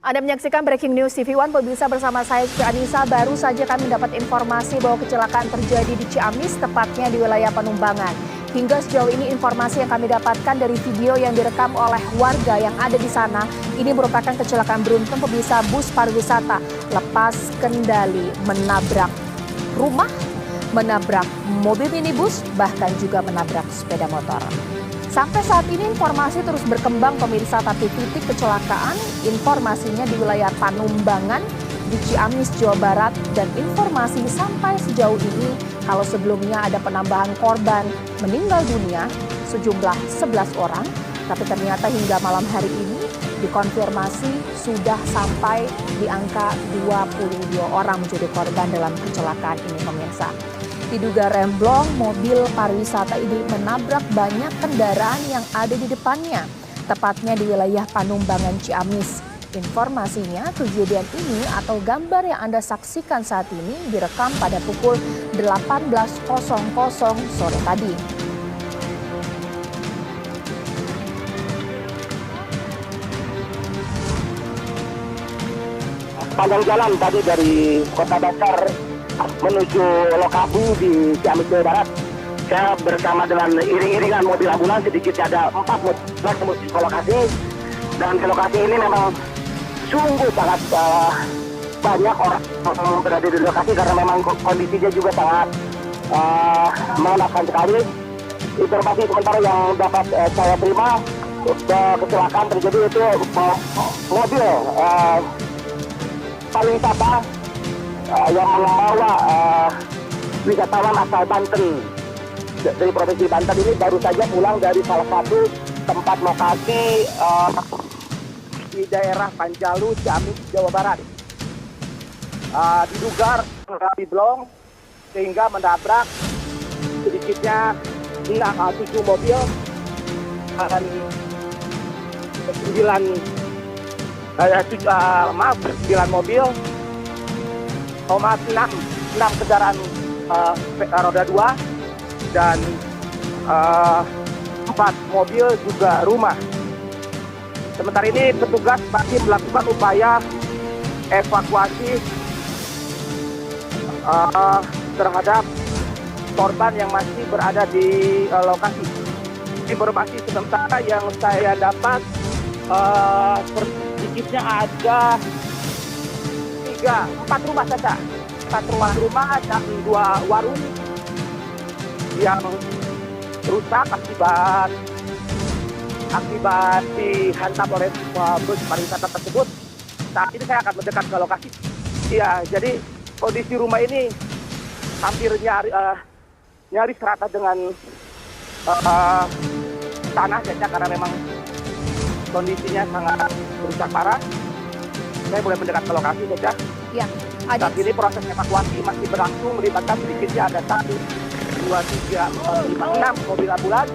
Anda menyaksikan Breaking News TV One, pemirsa, bersama saya Siti Anissa. Baru saja kami mendapat informasi bahwa kecelakaan terjadi di Ciamis, tepatnya di wilayah Panumbangan. Hingga sejauh ini informasi yang kami dapatkan dari video yang direkam oleh warga yang ada di sana, ini merupakan kecelakaan beruntun, pemirsa. Bus pariwisata lepas kendali menabrak rumah, menabrak mobil minibus, bahkan juga menabrak sepeda motor. Sampai saat ini informasi terus berkembang, pemirsa, tapi titik kecelakaan informasinya di wilayah Panumbangan di Ciamis, Jawa Barat. Dan informasi sampai sejauh ini, kalau sebelumnya ada penambahan korban meninggal dunia sejumlah 11 orang, tapi ternyata hingga malam hari ini dikonfirmasi sudah sampai di angka 22 orang menjadi korban dalam kecelakaan ini, pemirsa. Diduga remblong, mobil pariwisata ini menabrak banyak kendaraan yang ada di depannya, tepatnya di wilayah Panumbangan, Ciamis. Informasinya, kejadian ini atau gambar yang Anda saksikan saat ini direkam pada pukul 18.00 sore tadi. Panjang jalan tadi dari Kota Dasar menuju lokasi di Ciamis, Jawa Barat. Saya bersama dengan iring-iringan mobil ambulans, sedikitnya ada 4 mobil menuju ke lokasi. Dan ke lokasi ini memang sungguh sangat banyak orang yang berada di lokasi karena memang kondisinya juga sangat mengenaskan sekali. Informasi sementara yang dapat saya terima, kecelakaan terjadi itu mobil pariwisata yang membawa wisatawan asal Banten dari Provinsi Banten ini baru saja pulang dari salah satu tempat lokasi di daerah Panjalu, Ciamis, Jawa Barat. Diduga di blong sehingga menabrak sedikitnya 7 mobil dan 9 mobil, 6 kendaraan roda 2 dan 4 mobil juga rumah. Sementara ini petugas masih melakukan upaya evakuasi terhadap korban yang masih berada di lokasi. Informasi sementara yang saya dapat, sedikitnya ada 4 rumah saja. 4 rumah dan 2 warung yang rusak akibat dihantam oleh bus pariwisata tersebut. Saat ini saya akan mendekat ke lokasi. Ya, jadi kondisi rumah ini hampir nyaris rata dengan tanah saja karena memang kondisinya sangat rusak parah. Saya boleh mendekat ke lokasi saja. Ya, saat ini proses evakuasi masih berlangsung, melibatkan sedikitnya ada 1, 2, 3, 4, 5, 6 mobil ambulans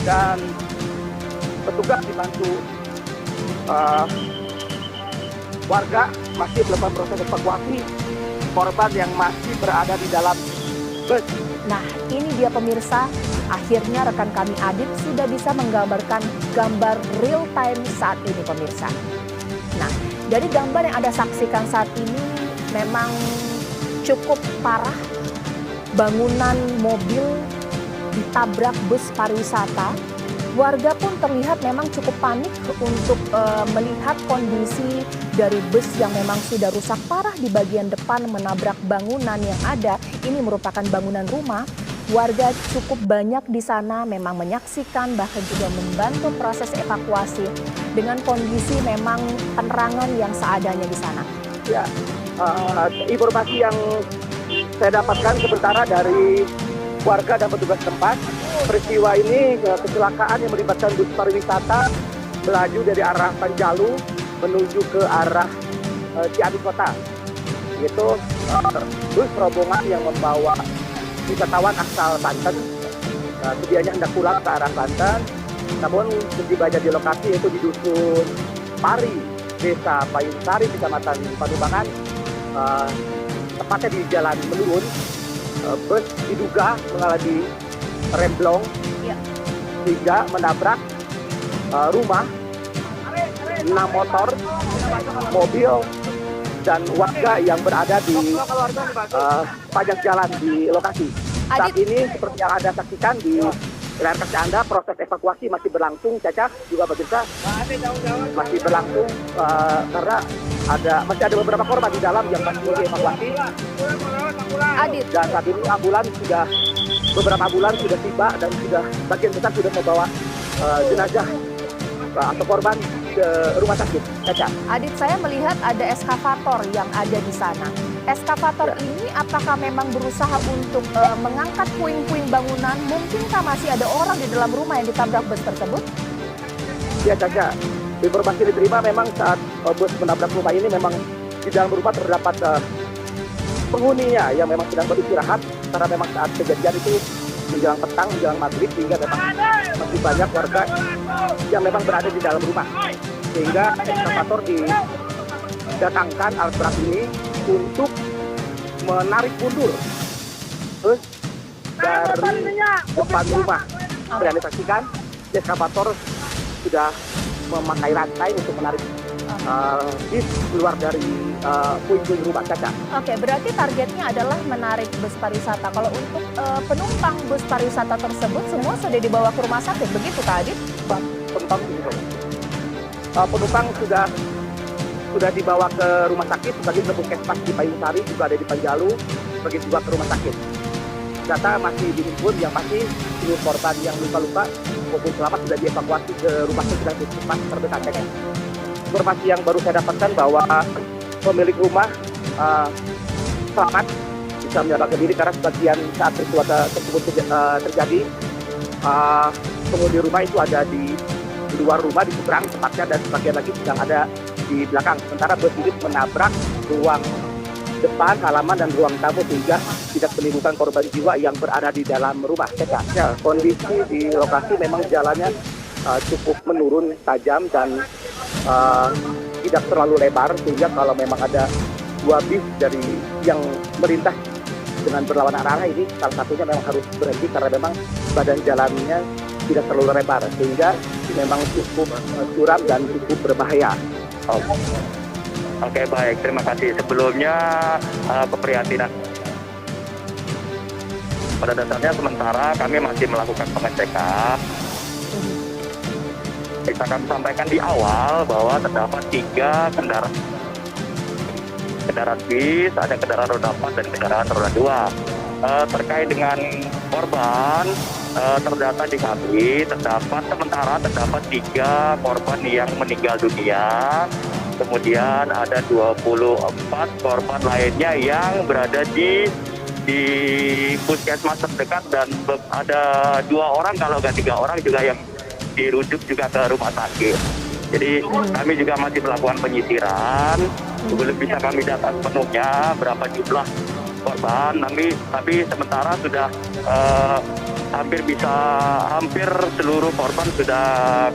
dan petugas dibantu warga masih melakukan proses evakuasi korban yang masih berada di dalam bus. Nah, ini dia, pemirsa, akhirnya rekan kami Adit sudah bisa menggambarkan gambar real time saat ini, pemirsa. Nah, dari gambar yang Anda saksikan saat ini memang cukup parah. Bangunan mobil ditabrak bus pariwisata. Warga pun terlihat memang cukup panik untuk melihat kondisi dari bus yang memang sudah rusak parah di bagian depan menabrak bangunan yang ada. Ini merupakan bangunan rumah. Warga cukup banyak di sana memang menyaksikan bahkan juga membantu proses evakuasi dengan kondisi memang penerangan yang seadanya di sana. Ya, informasi yang saya dapatkan sementara dari warga dan petugas tempat, peristiwa ini kecelakaan yang melibatkan bus pariwisata melaju dari arah Panjalu menuju ke arah Ciamis Kota. Yaitu bus rombongan yang membawa wisatawan asal Banten, sedianya hendak pulang ke arah Banten, namun setibanya di lokasi yaitu di Dusun Pari, Desa Payung Sari, Kecamatan Panumbangan, tepatnya di jalan menurun, bus diduga mengalami remblong sehingga menabrak rumah, 6 motor mobil dan warga yang berada di sepanjang jalan di lokasi. Saat ini seperti yang Anda saksikan di layar kaca Anda, proses evakuasi masih berlangsung, Caca juga pemirsa, masih berlangsung karena masih ada beberapa korban di dalam yang masih dievakuasi. Dan saat ini beberapa ambulans sudah tiba dan sudah bagian besar sudah membawa jenazah atau korban ke rumah sakit. Caca. Adit, saya melihat ada eskavator yang ada di sana. Eskavator ini apakah memang berusaha untuk mengangkat puing-puing bangunan? Mungkinkah masih ada orang di dalam rumah yang ditabrak bus tersebut? Ya, Caca. Informasi diterima memang saat bus menabrak rumah ini memang di dalam rumah terdapat penghuninya yang memang sedang beristirahat karena memang saat kejadian itu menjelang petang, menjelang maghrib, sehingga memang masih banyak warga yang memang berada di dalam rumah. Sehingga eskavator didatangkan alat berat ini untuk menarik mundur terus dari depan rumah. Sudah disaksikan, eskavator sudah memakai rantai untuk menarik bis keluar dari puing-puing rumah, Caca. Oke, berarti targetnya adalah menarik bus pariwisata. Kalau untuk penumpang bus pariwisata tersebut semua sudah dibawa ke rumah sakit, begitu Kak Adit? Penumpang sudah dibawa ke rumah sakit, sebagian ke puskesmas di Payung Sari, juga ada di Panjalu, sebagian juga ke rumah sakit. Data masih dihimpun, yang pasti seluruh korban yang luka-luka maupun selamat sudah dievakuasi ke rumah sakit dan puskesmas terdekat. Informasi yang baru saya dapatkan bahwa pemilik rumah selamat, bisa menyelamatkan diri karena sebagian saat peristiwa tersebut terjadi, penghuni rumah itu ada di luar rumah, di seberang tepatnya, dan sebagian lagi sedang ada di belakang. Sementara bus ini menabrak ruang depan, halaman, dan ruang tamu sehingga tidak menimbulkan korban jiwa yang berada di dalam rumah. Ya, kondisi di lokasi memang jalannya cukup menurun tajam dan tidak terlalu lebar, sehingga kalau memang ada dua bis dari yang melintas dengan berlawanan arah ini, salah satunya memang harus berhenti karena memang badan jalannya tidak terlalu lebar, sehingga memang cukup curam dan cukup berbahaya. Oke, baik, terima kasih. Sebelumnya keprihatinan. Pada dasarnya sementara kami masih melakukan pengecekan. Bisa kami sampaikan di awal bahwa terdapat 3 kendaraan bis, ada kendaraan roda 4 dan kendaraan roda 2. Terkait dengan korban, terdata di kami terdapat 3 korban yang meninggal dunia. Kemudian ada 24 korban lainnya yang berada di puskesmas terdekat, dan ada 2 orang kalau nggak 3 orang juga yang dirujuk juga ke rumah sakit. Jadi kami juga masih melakukan penyisiran, belum bisa kami data sepenuhnya berapa jumlah korban, tapi sementara sudah hampir seluruh korban sudah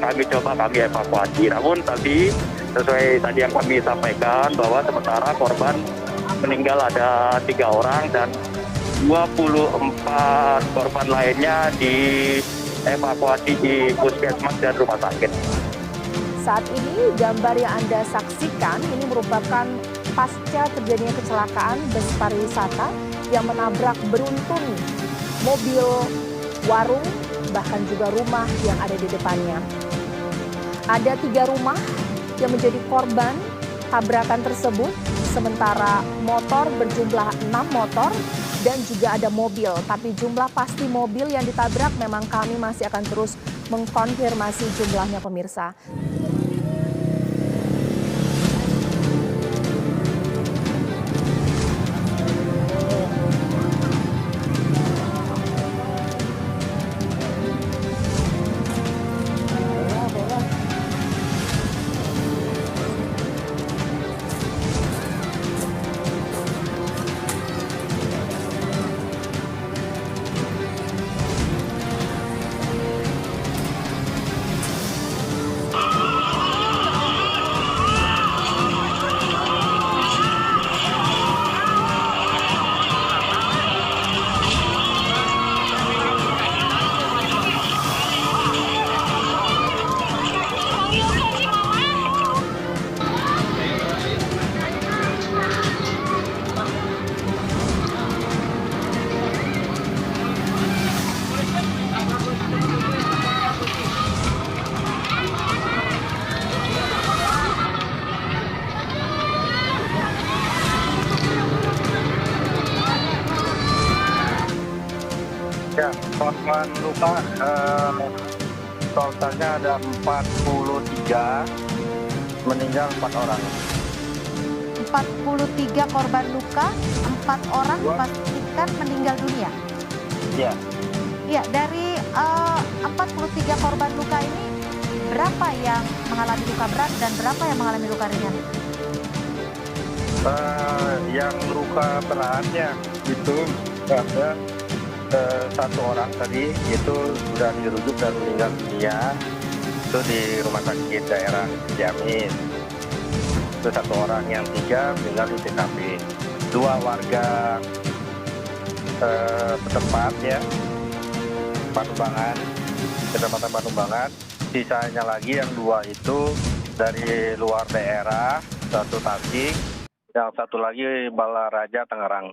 kami evakuasi. Namun tadi sesuai tadi yang kami sampaikan bahwa sementara korban meninggal ada 3 orang dan 24 korban lainnya dievakuasi di puskesmas dan rumah sakit. Saat ini gambar yang Anda saksikan ini merupakan pasca terjadinya kecelakaan bus pariwisata yang menabrak beruntun mobil warung, bahkan juga rumah yang ada di depannya. Ada 3 rumah yang menjadi korban tabrakan tersebut, sementara motor berjumlah 6 motor dan juga ada mobil. Tapi jumlah pasti mobil yang ditabrak memang kami masih akan terus mengkonfirmasi jumlahnya, pemirsa. korban luka totalnya ada 43, meninggal 4 orang. 43 korban luka, 4 orang dipastikan meninggal dunia. Ya, Ya, dari 43 korban luka ini berapa yang mengalami luka berat dan berapa yang mengalami luka ringan? yang luka beratnya itu ada 1 orang tadi itu sudah dirujuk dan meninggal dunia, itu di rumah sakit daerah Ciamis. Itu 1 orang, yang 3 meninggal di TKP. 2 warga setempat ya, Panumbangan, Kecamatan Panumbangan. Sisanya lagi yang 2 itu dari luar daerah, 1 Tasik, yang 1 lagi Balaraja Tangerang.